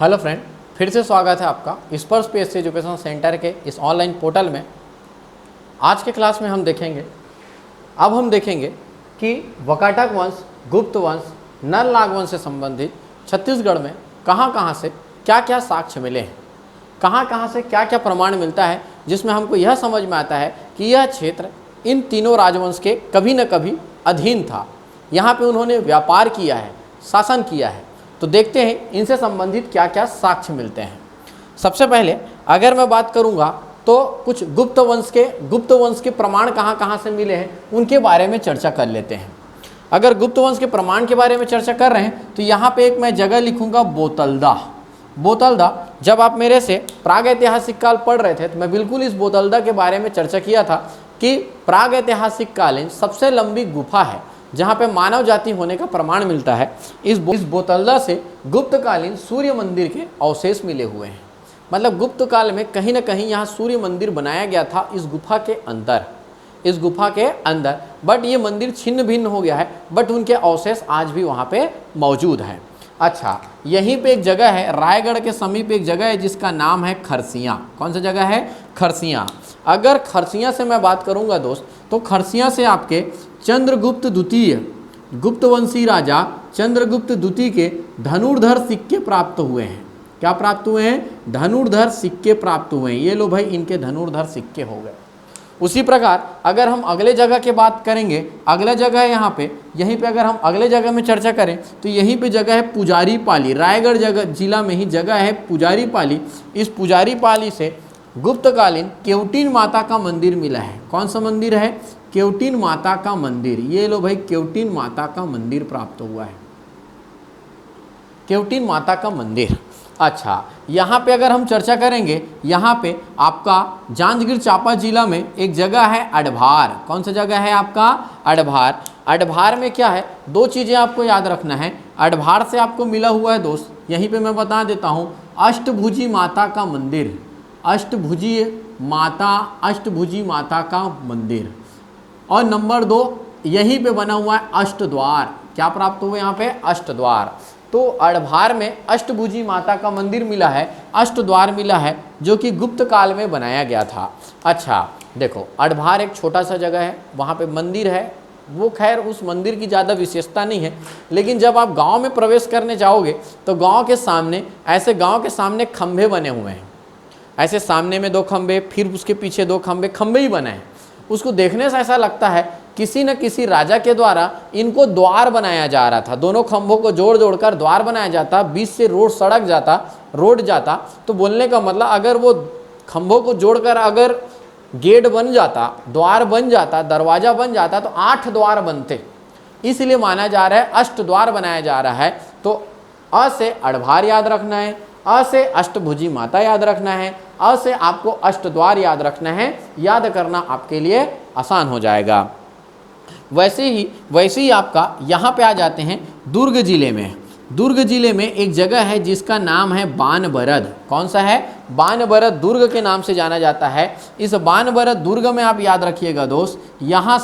Hello friend, फिर से स्वागत है आपका स्पर्श पीएससी एजुकेशन सेंटर के इस ऑनलाइन पोर्टल में। आज के क्लास में हम देखेंगे कि वकाटक वंश, गुप्त वंश, नल नाग वंश से संबंधित छत्तीसगढ़ में कहाँ से क्या क्या साक्ष्य मिले हैं, कहाँ से क्या क्या प्रमाण मिलता है, जिसमें हमको यह समझ में आता है कि यह क्षेत्र इन तीनों राजवंश के कभी न कभी अधीन था। यहाँ पे उन्होंने व्यापार किया है, शासन किया है। तो देखते हैं इनसे संबंधित क्या क्या साक्ष्य मिलते हैं। सबसे पहले अगर मैं बात करूंगा तो कुछ गुप्त वंश के प्रमाण कहाँ से मिले हैं उनके बारे में चर्चा कर लेते हैं। अगर गुप्त वंश के प्रमाण के बारे में चर्चा कर रहे हैं तो यहाँ पे एक मैं जगह लिखूंगा बोतलदा। जब आप मेरे से प्रागैतिहासिक काल पढ़ रहे थे तो मैं बिल्कुल इस बोतलदा के बारे में चर्चा किया था कि प्रागैतिहासिक कालीन सबसे लंबी गुफा है जहाँ पे मानव जाति होने का प्रमाण मिलता है। इस बोतलदा से गुप्तकालीन सूर्य मंदिर के अवशेष मिले हुए हैं। मतलब गुप्त काल में कहीं न कहीं यहाँ सूर्य मंदिर बनाया गया था इस गुफा के अंदर, बट ये मंदिर छिन्न भिन्न हो गया है, बट उनके अवशेष आज भी वहाँ पे मौजूद हैं। अच्छा, यहीं पे एक जगह है, रायगढ़ के समीप एक जगह है जिसका नाम है खरसिया। कौन सा जगह है? खरसिया। अगर खरसिया से मैं बात करूंगा दोस्त, तो खरसिया से आपके चंद्रगुप्त द्वितीय, गुप्तवंशी राजा चंद्रगुप्त द्वितीय के धनुर्धर सिक्के प्राप्त हुए हैं। क्या प्राप्त हुए हैं? धनुर्धर सिक्के प्राप्त हुए हैं। ये लो भाई, इनके धनुर्धर सिक्के हो गए। उसी प्रकार अगर हम अगले जगह की बात करेंगे, अगला जगह है यहाँ पे, यहीं पे अगर हम अगले जगह में चर्चा करें तो यहीं पे जगह है पुजारी पाली। रायगढ़ जिला में ही जगह है पुजारी पाली। इस पुजारी पाली से गुप्तकालीन केवटीन माता का मंदिर मिला है। कौन सा मंदिर है? केवटीन माता का मंदिर। ये लो भाई, केवटीन माता का मंदिर प्राप्त हुआ है, केवटीन माता का मंदिर। अच्छा, यहाँ पे अगर हम चर्चा करेंगे, यहाँ पे आपका जांजगीर चांपा जिला में एक जगह है अडभार। कौन सा जगह है आपका? अडभार। अडभार में क्या है? दो चीज़ें आपको याद रखना है। अडभार से आपको मिला हुआ है दोस्त, यहीं पे मैं बता देता हूँ, अष्टभुजी माता का मंदिर। अष्टभुजी माता का मंदिर। और नंबर 2, यहीं पे बना हुआ है अष्टद्वार। क्या प्राप्त हुए यहाँ पे? अष्टद्वार। तो अडभार में अष्टभुजी माता का मंदिर मिला है, अष्टद्वार मिला है, जो कि गुप्त काल में बनाया गया था। अच्छा देखो, अडभार एक छोटा सा जगह है, वहाँ पे मंदिर है। वो खैर उस मंदिर की ज़्यादा विशेषता नहीं है, लेकिन जब आप गांव में प्रवेश करने जाओगे तो गांव के सामने खंभे बने हुए हैं। ऐसे सामने में 2 खंभे, फिर उसके पीछे 2 खंभे ही बने हैं। उसको देखने से ऐसा लगता है किसी न किसी राजा के द्वारा इनको द्वार बनाया जा रहा था। दोनों खंभों को जोड़ कर द्वार बनाया जाता, बीच से रोड जाता। तो बोलने का मतलब, अगर वो खंभों को जोड़कर अगर गेट बन जाता, द्वार बन जाता, दरवाजा बन जाता, तो 8 द्वार बनते। इसलिए माना जा रहा है अष्टद्वार बनाया जा रहा है। तो अ से अडभार याद रखना है, अ से अष्टभुजी माता याद रखना है, अ से आपको अष्टद्वार याद रखना है। याद करना आपके लिए आसान हो जाएगा। वैसे ही आपका यहाँ पे आ जाते हैं दुर्ग जिले में। दुर्ग जिले में एक जगह है जिसका नाम है बानबरद। कौन सा है? बानबरद दुर्ग के नाम से जाना जाता है। इस बानबरद दुर्ग में आप याद रखिएगा दोस्त, यहाँ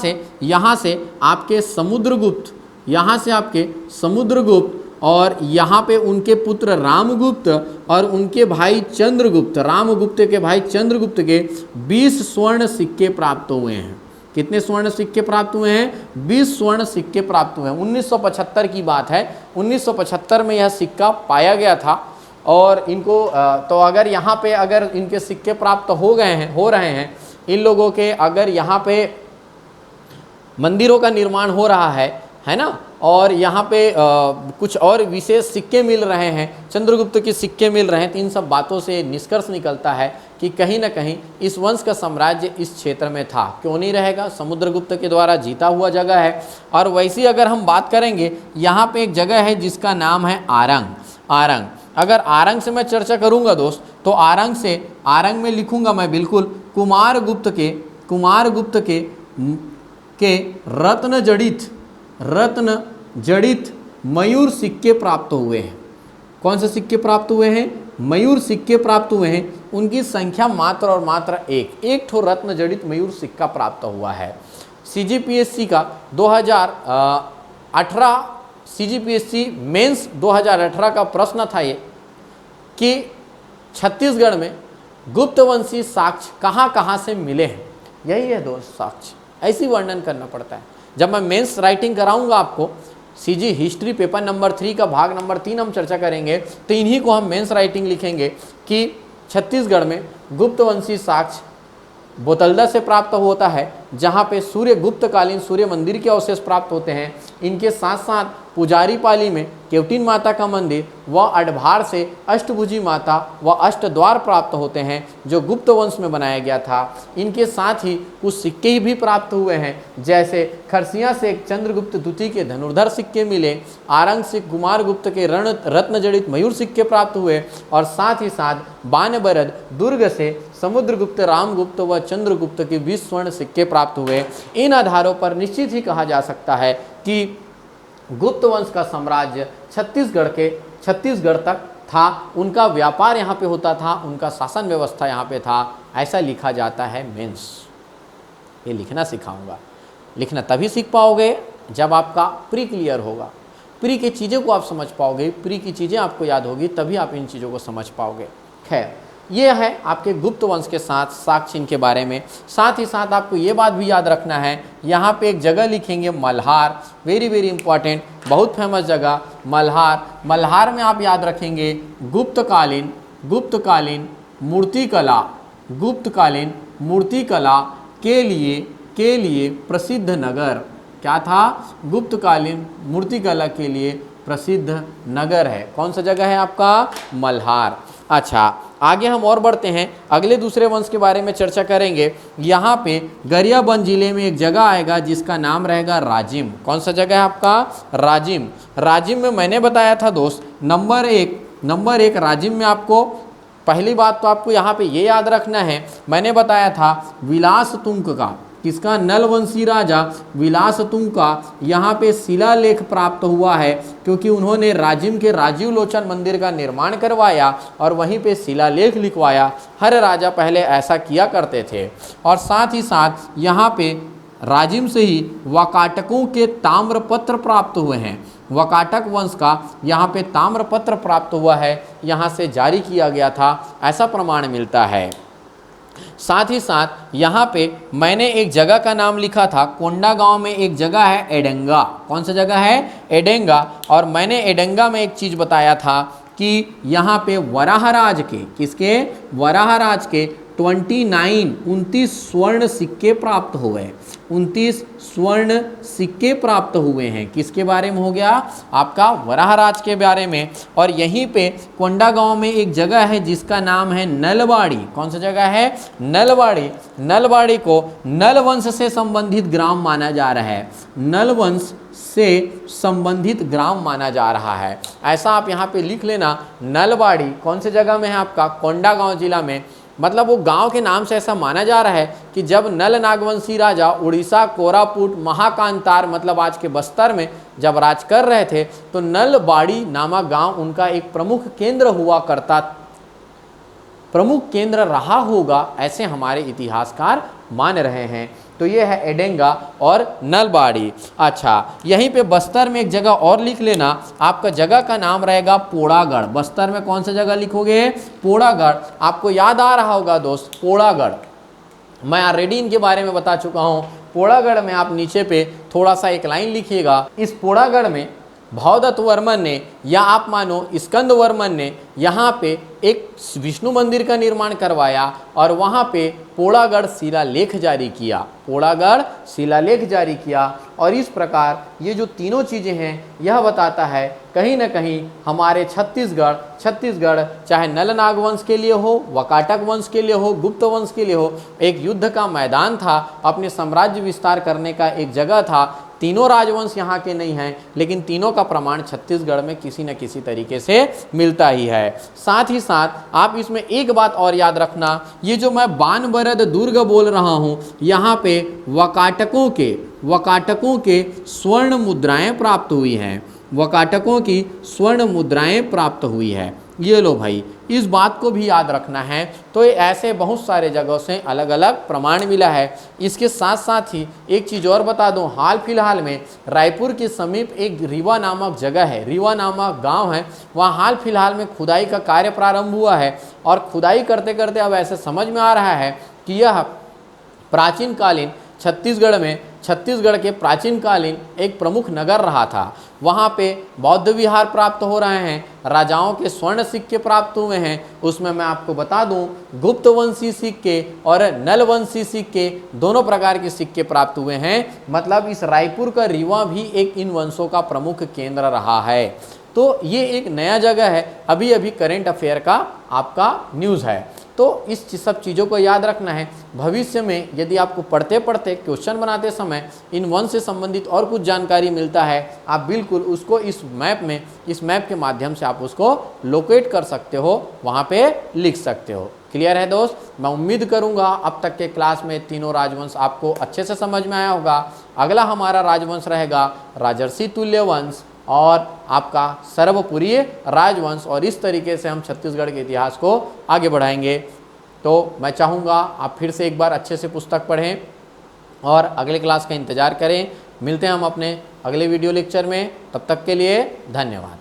से आपके समुद्रगुप्त और यहाँ पे उनके पुत्र रामगुप्त और उनके भाई चंद्रगुप्त, रामगुप्त के भाई चंद्रगुप्त के 20 स्वर्ण सिक्के प्राप्त हुए हैं। कितने स्वर्ण सिक्के प्राप्त हुए हैं? 20 स्वर्ण सिक्के प्राप्त हुए हैं। 1975 की बात है। 1975 में यह सिक्का पाया गया था। और इनको तो अगर यहाँ पे अगर इनके सिक्के प्राप्त हो रहे हैं इन लोगों के, अगर यहाँ पे मंदिरों का निर्माण हो रहा है ना, और यहाँ पे कुछ और विशेष सिक्के मिल रहे हैं, चंद्रगुप्त के सिक्के मिल रहे हैं, तो इन सब बातों से निष्कर्ष निकलता है कि कहीं ना कहीं इस वंश का साम्राज्य इस क्षेत्र में था। क्यों नहीं रहेगा? समुद्रगुप्त के द्वारा जीता हुआ जगह है। और वैसी अगर हम बात करेंगे, यहाँ पे एक जगह है जिसका नाम है आरंग। अगर आरंग से मैं चर्चा करूँगा दोस्त, तो आरंग में लिखूँगा मैं बिल्कुल कुमारगुप्त के रत्न जड़ित मयूर सिक्के प्राप्त हुए हैं। कौन से सिक्के प्राप्त हुए हैं? मयूर सिक्के प्राप्त हुए हैं। उनकी संख्या मात्र और मात्र एक ठो रत्न जड़ित मयूर सिक्का प्राप्त हुआ है। सीजीपीएससी का 2018 सीजीपीएससी मेंस 2018 का प्रश्न था ये कि छत्तीसगढ़ में गुप्तवंशी साक्ष्य कहाँ कहाँ से मिले हैं। यही है दोस्त साक्ष्य, ऐसी वर्णन करना पड़ता है। जब मैं मेंस राइटिंग कराऊंगा आपको, सीजी हिस्ट्री पेपर नंबर 3 का भाग नंबर 3 हम चर्चा करेंगे, तो इन्हीं को हम मेंस राइटिंग लिखेंगे कि छत्तीसगढ़ में गुप्तवंशी साक्ष्य बोतलदा से प्राप्त होता है, जहाँ पे सूर्य गुप्तकालीन सूर्य मंदिर के अवशेष प्राप्त होते हैं। इनके साथ साथ पुजारी पाली में केवटीन माता का मंदिर व अडभार से अष्टभुजी माता व अष्टद्वार प्राप्त होते हैं, जो गुप्त वंश में बनाया गया था। इनके साथ ही कुछ सिक्के भी प्राप्त हुए हैं, जैसे खरसिया से एक चंद्रगुप्त द्वितीय के धनुर्धर सिक्के मिले, आरंग से कुमार गुप्त के रत्न जड़ित मयूर सिक्के प्राप्त हुए, और साथ ही साथ बानबरद दुर्ग से समुद्रगुप्त, रामगुप्त व चंद्रगुप्त के 20 स्वर्ण सिक्के प्राप्त हुए। इन आधारों पर निश्चित ही कहा जा सकता है कि गुप्त वंश का साम्राज्य छत्तीसगढ़ तक था, उनका व्यापार यहाँ पे होता था, उनका शासन व्यवस्था यहाँ पे था। ऐसा लिखा जाता है मेंस। ये लिखना सिखाऊंगा। लिखना तभी सीख पाओगे जब आपका प्री क्लियर होगा, प्री की चीज़ों को आप समझ पाओगे, प्री की चीज़ें आपको याद होगी, तभी आप इन चीज़ों को समझ पाओगे। खैर, ये है आपके गुप्त वंश के साथ साक्ष्य इनके बारे में। साथ ही साथ आपको ये बात भी याद रखना है, यहाँ पे एक जगह लिखेंगे मल्हार, वेरी वेरी इंपॉर्टेंट, बहुत फेमस जगह मल्हार। मल्हार में आप याद रखेंगे गुप्तकालीन मूर्तिकला के लिए प्रसिद्ध नगर। क्या था? गुप्तकालीन मूर्तिकला के लिए प्रसिद्ध नगर है। कौन सा जगह है आपका? मल्हार। अच्छा, आगे हम और बढ़ते हैं, अगले दूसरे वंश के बारे में चर्चा करेंगे। यहाँ पे गरियाबंद जिले में एक जगह आएगा जिसका नाम रहेगा राजिम। कौन सा जगह है आपका? राजिम। राजिम में मैंने बताया था दोस्त, नंबर एक राजिम में आपको पहली बात तो आपको यहाँ पे ये याद रखना है, मैंने बताया था विलासतुंग का, किसका? नलवंशी राजा विलासतुंग का यहाँ पे शिलालेख प्राप्त हुआ है, क्योंकि उन्होंने राजिम के राजीव लोचन मंदिर का निर्माण करवाया और वहीं पे शिलालेख लिखवाया। हर राजा पहले ऐसा किया करते थे। और साथ ही साथ यहाँ पे राजिम से ही वाकाटकों के ताम्रपत्र प्राप्त हुए हैं। वाकाटक वंश का यहाँ पे ताम्रपत्र प्राप्त हुआ है, यहाँ से जारी किया गया था, ऐसा प्रमाण मिलता है। साथ ही साथ यहाँ पे मैंने एक जगह का नाम लिखा था, कोंडा गांव में एक जगह है एडेंगा। कौन सा जगह है? एडेंगा। और मैंने एडेंगा में एक चीज़ बताया था कि यहाँ पे वराहराज के, किसके? वराहराज के 29 स्वर्ण सिक्के प्राप्त हुए। 29 स्वर्ण सिक्के प्राप्त हुए हैं। किसके बारे में हो गया? आपका वराहराज के बारे में। और यहीं पे कोंडा गांव में एक जगह है जिसका नाम है नलवाड़ी। कौन सा जगह है? नलवाड़ी। नलवाड़ी को नलवंश से संबंधित ग्राम माना जा रहा है। नलवंश से संबंधित ग्राम माना जा रहा है, ऐसा आप यहाँ पे लिख लेना। नलवाड़ी कौन से जगह में है आपका? कोंडा गांव जिला में। मतलब वो गांव के नाम से ऐसा माना जा रहा है कि जब नल नागवंशी राजा उड़ीसा, कोरापुट, महाकांतार मतलब आज के बस्तर में जब राज कर रहे थे, तो नलवाड़ी नामक गांव उनका एक प्रमुख केंद्र हुआ करता, प्रमुख केंद्र रहा होगा, ऐसे हमारे इतिहासकार मान रहे हैं। तो ये है एडेंगा और नलवाड़ी। अच्छा, यहीं पे बस्तर में एक जगह और लिख लेना, आपका जगह का नाम रहेगा पोड़ागढ़। बस्तर में कौन सा जगह लिखोगे? पोड़ागढ़। आपको याद आ रहा होगा दोस्त, पोड़ागढ़ मैं ऑलरेडी इनके बारे में बता चुका हूँ। पोड़ागढ़ में आप नीचे पे थोड़ा सा एक लाइन लिखिएगा। इस पोड़ागढ़ में भवदत्त वर्मन ने, या आप मानो स्कंद वर्मन ने, यहाँ पे एक विष्णु मंदिर का निर्माण करवाया और वहाँ पे पोड़ागढ़ शिलालेख जारी किया। पोड़ागढ़ शिलालेख जारी किया। और इस प्रकार ये जो तीनों चीज़ें हैं, यह बताता है कहीं ना कहीं हमारे छत्तीसगढ़ चाहे नल नाग वंश के लिए हो, वकाटक वंश के लिए हो, गुप्त वंश के लिए हो, एक युद्ध का मैदान था, अपने साम्राज्य विस्तार करने का एक जगह था। तीनों राजवंश यहाँ के नहीं हैं, लेकिन तीनों का प्रमाण छत्तीसगढ़ में किसी न किसी तरीके से मिलता ही है। साथ ही साथ आप इसमें एक बात और याद रखना, ये जो मैं बानबरद दुर्ग बोल रहा हूँ, यहाँ पे वकाटकों के स्वर्ण मुद्राएं प्राप्त हुई हैं। वकाटकों की स्वर्ण मुद्राएं प्राप्त हुई है। ये लो भाई, इस बात को भी याद रखना है। तो ये ऐसे बहुत सारे जगहों से अलग अलग प्रमाण मिला है। इसके साथ साथ ही एक चीज़ और बता दूं, हाल फिलहाल में रायपुर के समीप एक रीवा नामक जगह है, रीवा नामक गांव है, वहाँ हाल फिलहाल में खुदाई का कार्य प्रारंभ हुआ है। और खुदाई करते करते अब ऐसे समझ में आ रहा है कि यह प्राचीन कालीन छत्तीसगढ़ के प्राचीन कालीन एक प्रमुख नगर रहा था। वहाँ पे बौद्ध विहार प्राप्त हो रहे हैं, राजाओं के स्वर्ण सिक्के प्राप्त हुए हैं। उसमें मैं आपको बता दूं, गुप्त वंशी सिक्के और नल वंशी सिक्के दोनों प्रकार के सिक्के प्राप्त हुए हैं। मतलब इस रायपुर का रीवा भी एक इन वंशों का प्रमुख केंद्र रहा है। तो ये एक नया जगह है, अभी अभी करेंट अफेयर का आपका न्यूज़ है। तो इस सब चीज़ों को याद रखना है। भविष्य में यदि आपको पढ़ते पढ़ते क्वेश्चन बनाते समय इन वन से संबंधित और कुछ जानकारी मिलता है, आप बिल्कुल उसको इस मैप के माध्यम से आप उसको लोकेट कर सकते हो, वहाँ पे लिख सकते हो। क्लियर है दोस्त? मैं उम्मीद करूँगा अब तक के क्लास में तीनों राजवंश आपको अच्छे से समझ में आया होगा। अगला हमारा राजवंश रहेगा राजर्षि तुल्य वंश और आपका सर्वपुरी राजवंश, और इस तरीके से हम छत्तीसगढ़ के इतिहास को आगे बढ़ाएंगे। तो मैं चाहूँगा आप फिर से एक बार अच्छे से पुस्तक पढ़ें और अगले क्लास का इंतज़ार करें। मिलते हैं हम अपने अगले वीडियो लेक्चर में, तब तक के लिए धन्यवाद।